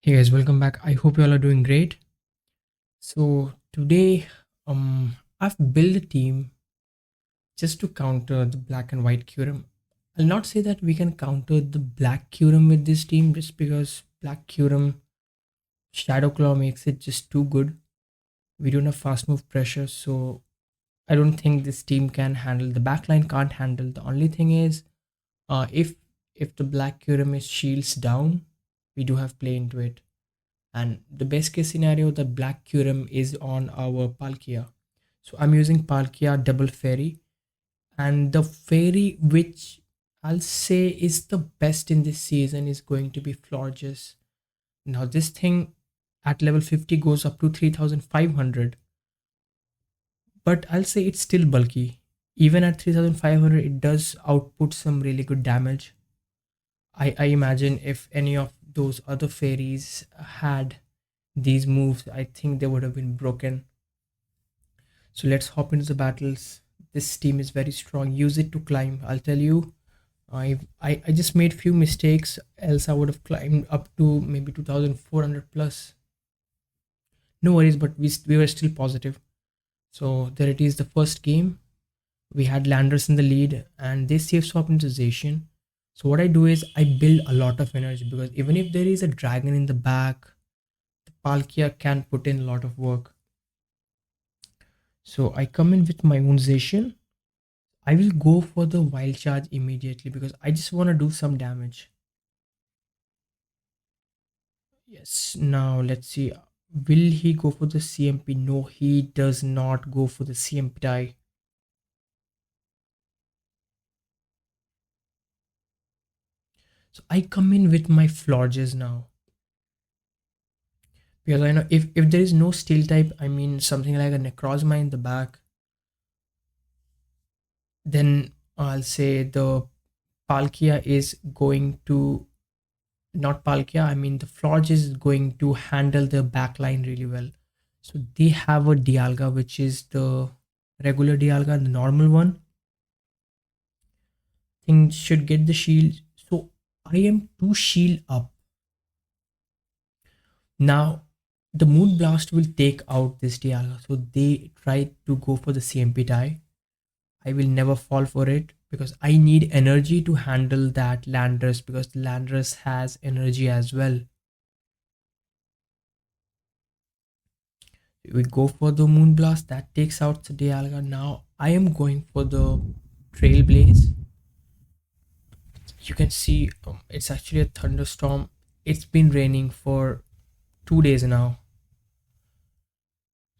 Hey guys, welcome back. I hope you all are doing great. So today, I've built a team just to counter the black and white Curum. I'll not say that we can counter the black Curum with this team just because black Curum Shadow Claw makes it just too good. We don't have fast move pressure, so I don't think this team can handle. The backline can't handle. The only thing is, if the black Curum is shields down, we do have play into it. And the best case scenario, the black Curum is on our Palkia. So I'm using Palkia double fairy, and the fairy which I'll say is the best in this season is going to be Florges. Now this thing at level 50 goes up to 3500, but I'll say it's still bulky. Even at 3500 it does output some really good damage. I imagine if any of those other fairies had these moves, I think they would have been broken. So let's hop into the battles. This team is very strong. Use it to climb. I'll tell you, I just made few mistakes. Else I would have climbed up to maybe 2400 plus. No worries, but we were still positive. So there it is. The first game, we had Landers in the lead, and they save swap into Zacian. So what I do is I build a lot of energy because even if there is a dragon in the back, the Palkia can put in a lot of work. So I come in with my own Zacian. I will go for the wild charge immediately because I just want to do some damage. Yes, now let's see. Will he go for the CMP? No, he does not go for the CMP die. So I come in with my Florges now. Because I know if there is no steel type, I mean something like a Necrozma in the back, then I'll say the Palkia is going to, not Palkia, I mean the Florge is going to handle the backline really well. So they have a Dialga, which is the regular Dialga, and the normal one. Thing should get the shield. So I am 2 shield up. Now the Moon Blast will take out this Dialga. So they try to go for the CMP tie. I will never fall for it because I need energy to handle that Landers because Landers has energy as well. We go for the Moonblast that takes out the Dialga. Now I am going for the Trailblaze. You can see it's actually a thunderstorm. It's been raining for 2 days now.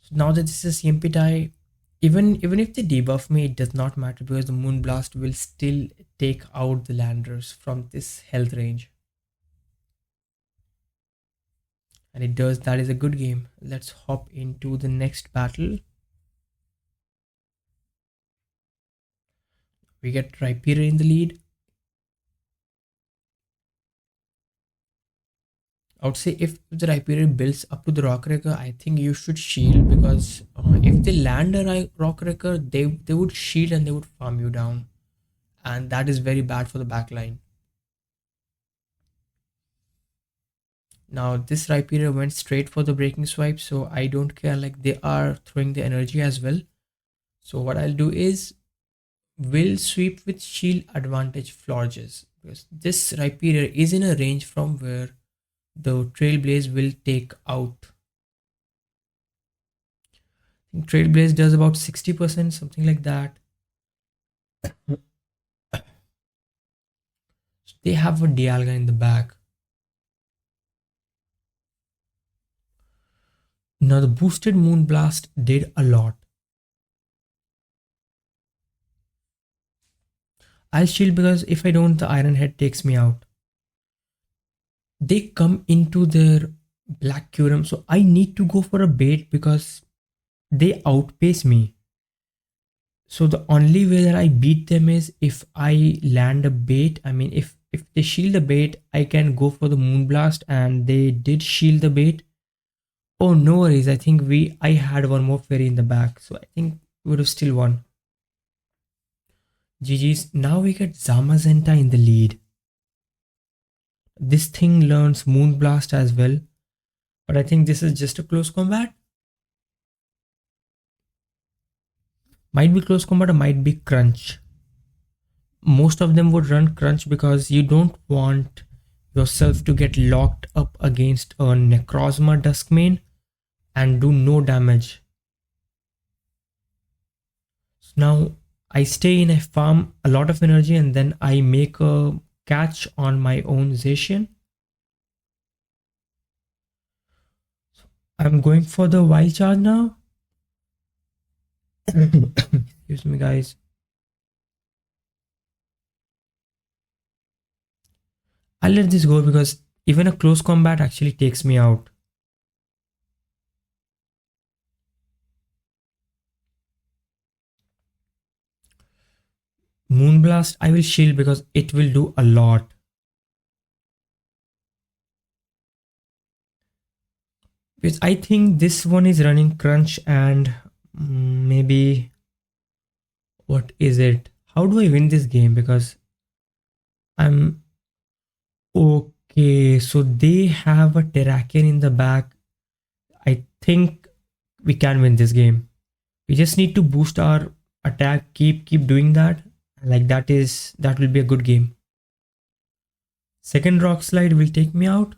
So now that this is CMP tie, even if they debuff me, it does not matter because the Moonblast will still take out the Landers from this health range. And it does. That is a good game. Let's hop into the next battle. We get Rhyperior in the lead. I would say if the Rhyperior builds up to the Rockraker, I think you should shield because if they land a Rockraker, they would shield and they would farm you down, and that is very bad for the backline. Now this Rhyperior went straight for the breaking swipe, so I don't care. Like they are throwing the energy as well. So what I'll do is will sweep with shield advantage Florges because this Rhyperior is in a range from where the Trailblaze will take out. I think Trailblaze does about 60%, something like that. So they have a Dialga in the back. Now the boosted Moonblast did a lot. I'll shield because if I don't, the Iron Head takes me out. They come into their Black Curum, so I need to go for a bait because they outpace me. So the only way that I beat them is if I land a bait. I mean, if they shield the bait, I can go for the Moonblast, and they did shield the bait. Oh, no worries. I think I had one more fairy in the back, so I think we would have still won. GG's. Now we get Zamazenta in the lead. This thing learns Moonblast as well. But I think this is just a close combat. Might be close combat or might be crunch. Most of them would run crunch because you don't want yourself to get locked up against a Necrozma Duskmane and do no damage. So now I stay in, I farm a lot of energy and then I make a catch on my own Zacian. I'm going for the wild charge now. Excuse me, guys. I'll let this go because even a close combat actually takes me out. Moonblast, I will shield because it will do a lot. Because I think this one is running crunch and maybe what is it? How do I win this game? Because I'm okay. So they have a Terrakion in the back. I think we can win this game. We just need to boost our attack. Keep doing that. Like that will be a good game. Second rock slide will take me out.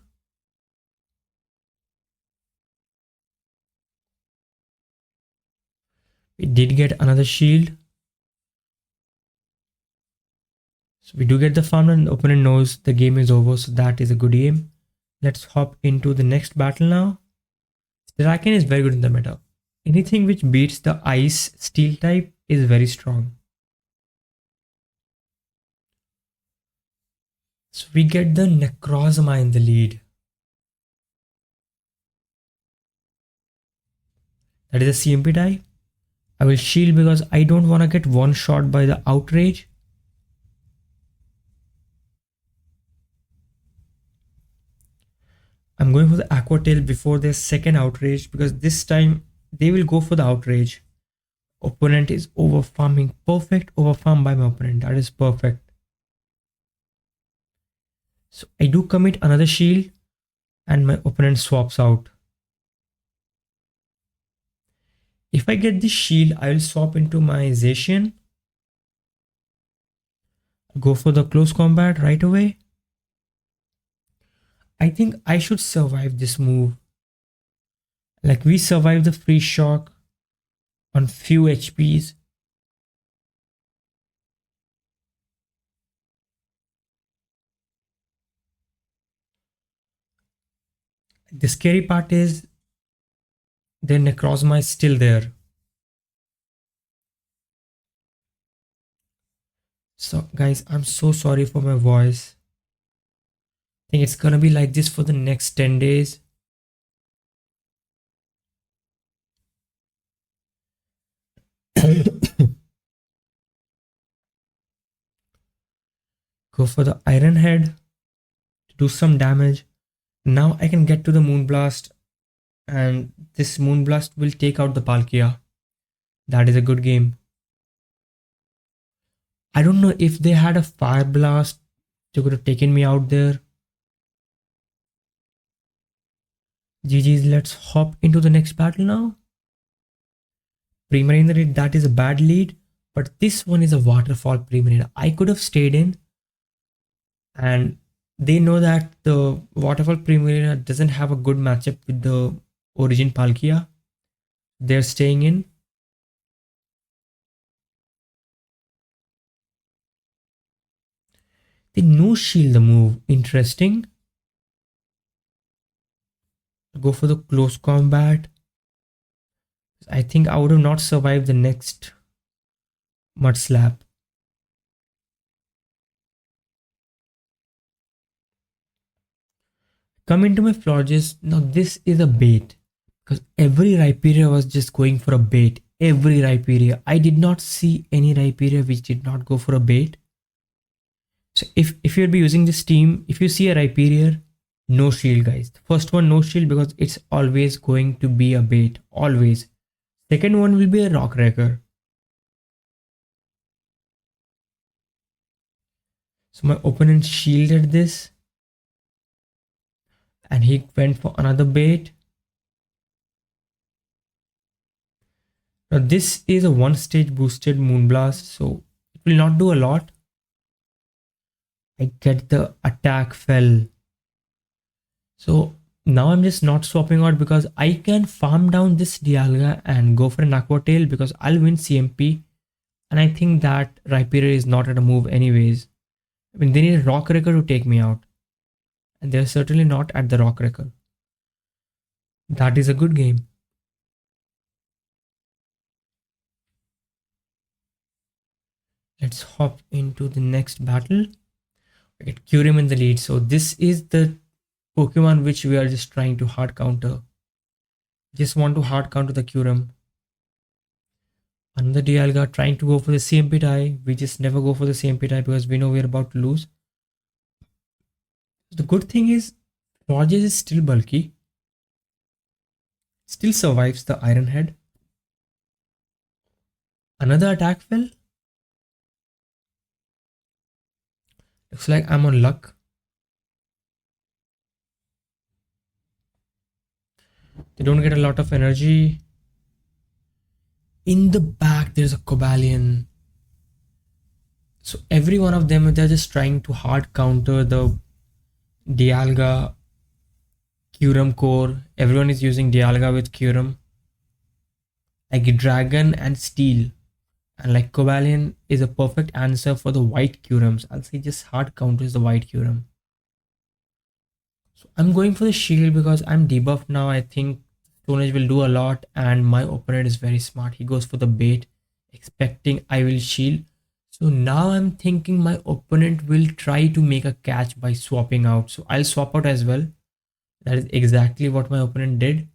We did get another shield. So we do get the farm and the opponent knows the game is over. So that is a good game. Let's hop into the next battle now. Draken is very good in the meta. Anything which beats the ice steel type is very strong. So we get the Necrozma in the lead. That is a CMP die. I will shield because I don't want to get one shot by the outrage. I'm going for the Aqua Tail before their second outrage because this time they will go for the outrage. Opponent is over farming. Perfect over farm by my opponent. That is perfect. So I do commit another shield and my opponent swaps out. If I get this shield, I will swap into my Zacian. Go for the close combat right away. I think I should survive this move. Like we survived the free shock on few HPs. The scary part is the Necrozma is still there. So guys, I'm so sorry for my voice. I think it's gonna be like this for the next 10 days. Go for the Iron Head to do some damage. Now I can get to the Moonblast and this Moonblast will take out the Palkia. That is a good game. I don't know if they had a Fire Blast, they could have taken me out there. GG's, let's hop into the next battle now. Pre-Marine raid, that is a bad lead, but this one is a waterfall Pre-Marine. I could have stayed in and they know that the waterfall Pre-Marine doesn't have a good matchup with the origin Palkia. They're staying in. They no shield the move. Interesting. Go for the close combat. I think I would have not survived the next mud slap. Come into my Florges. Now this is a bait because every Rhyperior was just going for a bait. Every Rhyperior. I did not see any Rhyperior which did not go for a bait. So if you'll be using this team, if you see a Rhyperior, no shield guys. The first one no shield because it's always going to be a bait. Always. Second one will be a Rock Wrecker. So my opponent shielded this. And he went for another bait. Now this is a one stage boosted Moonblast, so it will not do a lot. I get the attack fell. So now I'm just not swapping out because I can farm down this Dialga and go for an Aqua Tail because I'll win CMP. And I think that Rhyperior is not at a move anyways. I mean, they need a Rock Wrecker to take me out. And they're certainly not at the Rock Wrecker. That is a good game. Let's hop into the next battle. I get Kyurem in the lead. So this is the Pokemon which we are just trying to hard counter. Just want to hard counter the Kyurem. Another Dialga trying to go for the CMP tie. We just never go for the CMP tie because we know we're about to lose. The good thing is Florges is still bulky. Still survives the Iron Head. Another attack fell. Looks like I'm on luck. They don't get a lot of energy. In the back, there's a Cobalion. So every one of them, they're just trying to hard counter the Dialga Kyurem core. Everyone is using Dialga with Kyurem. Like Dragon and Steel. And like Cobalion is a perfect answer for the white Kyurems. I'll say just hard counters the white Kyurem. So I'm going for the shield because I'm debuffed now. I think Stone Edge will do a lot and my opponent is very smart. He goes for the bait, expecting I will shield. So now I'm thinking my opponent will try to make a catch by swapping out. So I'll swap out as well. That is exactly what my opponent did.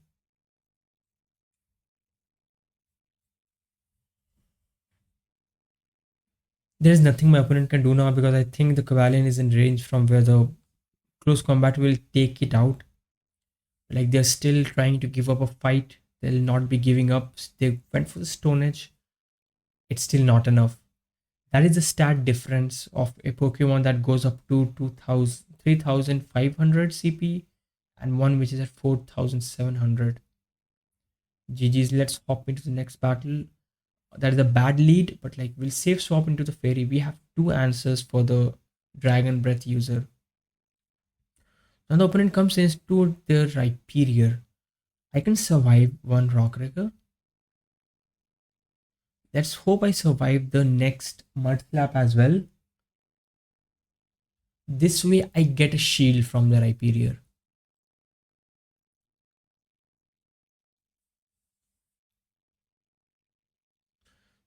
There is nothing my opponent can do now because I think the Cavalion is in range from where the close combat will take it out. Like they're still trying to give up a fight. They'll not be giving up. They went for the Stone Edge. It's still not enough. That is the stat difference of a Pokemon that goes up to 2000, 3500 CP and one which is at 4700. GG's. Let's hop into the next battle. That is a bad lead, but like we'll safe swap into the Fairy. We have two answers for the Dragon Breath user. Now the opponent comes into the Rhyperior. I can survive one Rock Wrecker. Let's hope I survive the next Mud Slap as well. This way I get a shield from the Rhyperior.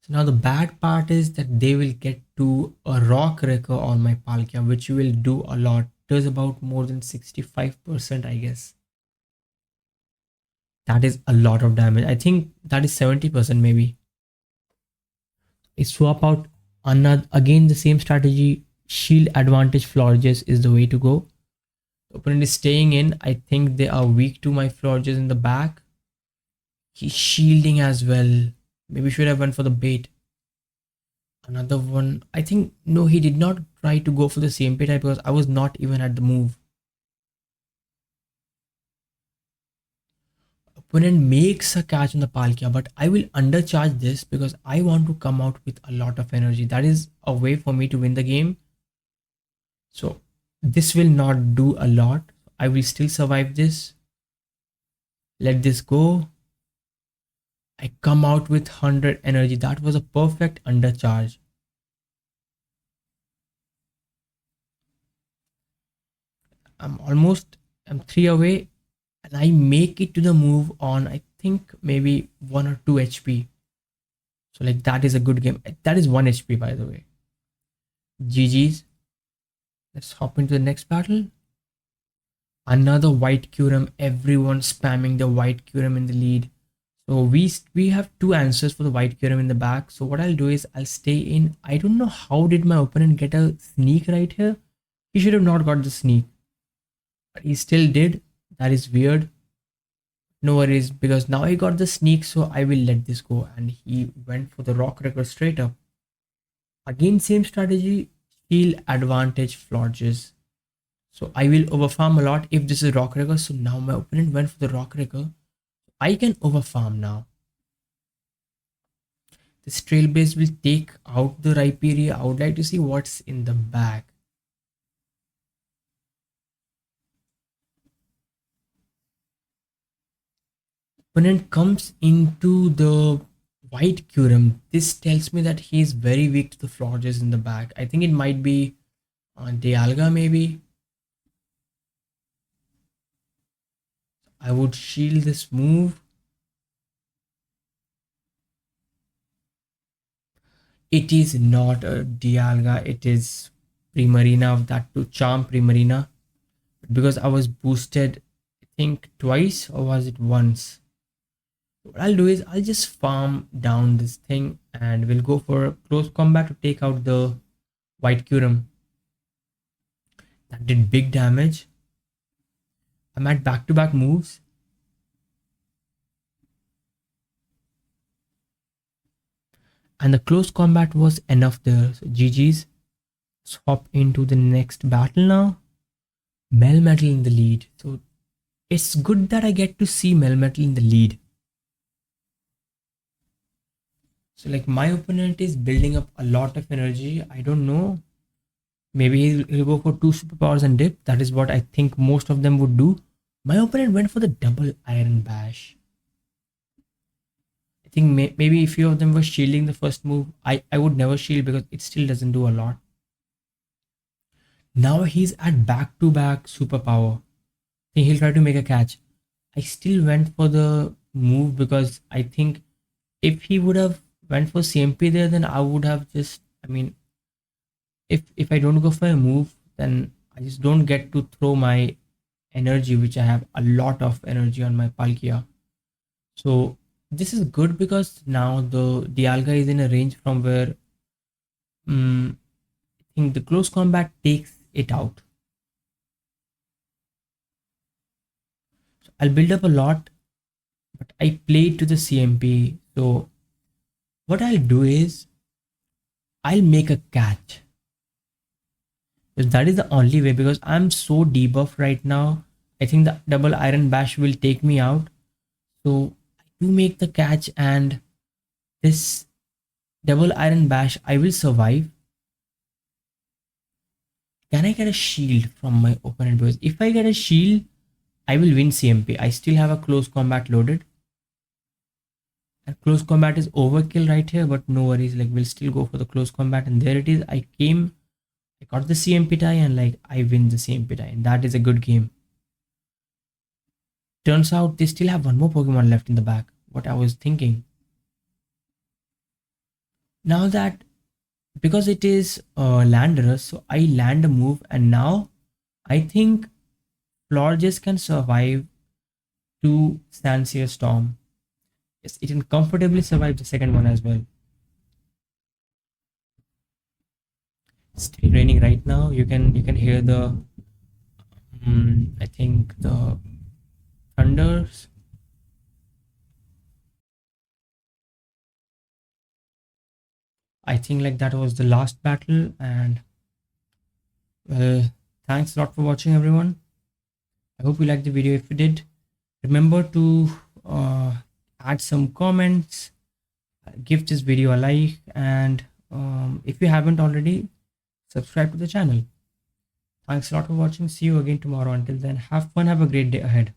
So now the bad part is that they will get to a Rock Wrecker on my Palkia, which will do a lot. Does about more than 65%, I guess. That is a lot of damage. I think that is 70% maybe. I swap out another, again the same strategy. Shield advantage Florges is the way to go. The opponent is staying in. I think they are weak to my Florges in the back. He's shielding as well. Maybe should have went for the bait. Another one. I think no, he did not try to go for the same bait because I was not even at the move. Opponent makes a catch on the Palkia, but I will undercharge this because I want to come out with a lot of energy. That is a way for me to win the game. So this will not do a lot. I will still survive this. Let this go. I come out with 100 energy. That was a perfect undercharge. I'm 3 away and I make it to the move on, I think maybe 1 or 2 HP. So like that is a good game. That is 1 HP by the way. GG's. Let's hop into the next battle. Another white Kyurem. Everyone spamming the white Kyurem in the lead. So we have two answers for the white Kyurem in the back. So what I'll do is I'll stay in. I don't know how did my opponent get a sneak right here. He should have not got the sneak. But he still did. That is weird. No worries because now he got the sneak. So I will let this go. And he went for the Rock Wrecker straight up. Again same strategy. Shield advantage Florges. So I will overfarm a lot if this is Rock Wrecker. So now my opponent went for the Rock Wrecker. I can overfarm now. This trailblaze will take out the Rhyperia. I would like to see what's in the bag. Opponent comes into the white Curum. This tells me that he is very weak to the Florges in the back. I think it might be Dialga maybe. I would shield this move. It is not a Dialga, it is Primarina of that to Charm Primarina. Because I was boosted, I think twice or was it once? What I'll do is I'll just farm down this thing and we'll go for close combat to take out the white Curum. That did big damage. I'm at back-to-back moves. And the close combat was enough there. So GG's. Swap into the next battle now. Melmetal in the lead. So it's good that I get to see Melmetal in the lead. So like my opponent is building up a lot of energy. I don't know. Maybe he'll go for 2 superpowers and dip. That is what I think most of them would do. My opponent went for the double Iron Bash. I think maybe a few of them were shielding the first move. I would never shield because it still doesn't do a lot. Now he's at back-to-back superpower. I think he'll try to make a catch. I still went for the move because I think if he would have went for CMP there, then I would have just, I mean, if I don't go for a move, then I just don't get to throw my energy, which I have a lot of energy on my Palkia. So this is good because now the Dialga is in a range from where I think the close combat takes it out. So I'll build up a lot, but I played to the CMP. So what I'll do is I'll make a catch. Because that is the only way, because I'm so debuffed right now. I think the double Iron Bash will take me out. So I do make the catch, and this double Iron Bash, I will survive. Can I get a shield from my opponent? Because if I get a shield, I will win CMP. I still have a close combat loaded. And close combat is overkill right here, but no worries. Like, we'll still go for the close combat. And there it is. I got the CMP tie, and like I win the CMP tie. And that is a good game. Turns out they still have one more Pokemon left in the back. What I was thinking. Now that, because it is Landorus, so I land a move, and now I think Florges can survive to Stansier Storm. Yes, it can comfortably survive the second one as well. Still raining right now. You can hear the I think the thunders. I think like that was the last battle, and well, thanks a lot for watching, everyone. I hope you liked the video. If you did, remember to add some comments, give this video a like, and if you haven't already, subscribe to the channel. Thanks a lot for watching. See you again tomorrow. Until then, have fun. Have a great day ahead.